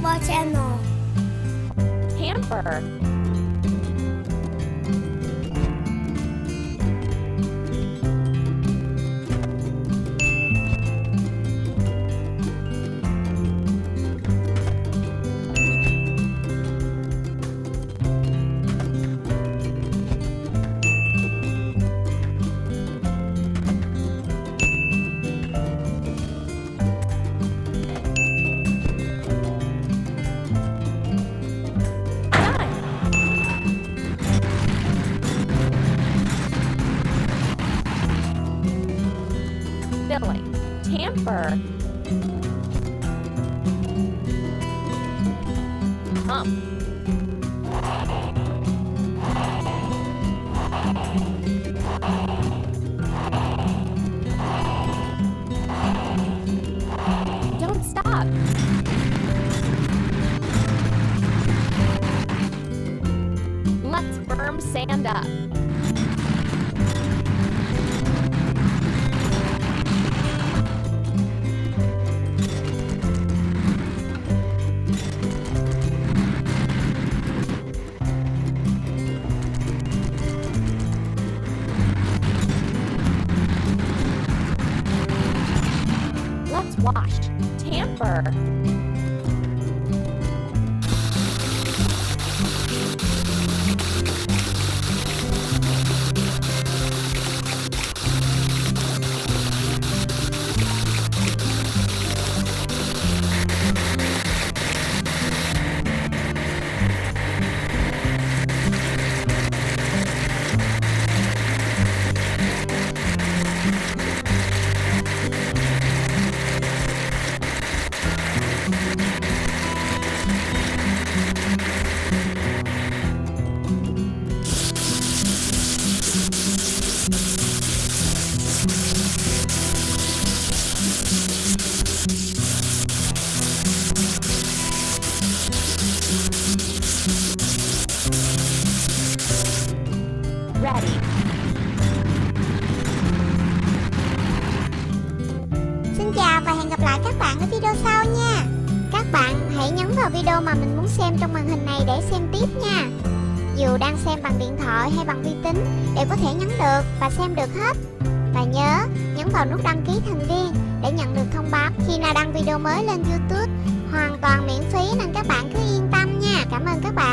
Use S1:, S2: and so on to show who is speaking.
S1: Bo CHANNEL.
S2: Hamper. Filling. Tamper. Hump. Don't stop. Let's firm sand up. Let's wash. Tamper. Ready.
S1: Xin chào và hẹn gặp lại các bạn ở video sau nha. Các bạn hãy nhấn vào video mà mình muốn xem trong màn hình này để xem tiếp nha. Dù đang xem bằng điện thoại hay bằng vi tính đều có thể nhấn được và xem được hết. Và nhớ nhấn vào nút đăng ký thành viên để nhận được thông báo khi Na đăng video mới lên YouTube. Hoàn toàn miễn phí nên các bạn cứ yên tâm nha. Cảm ơn các bạn.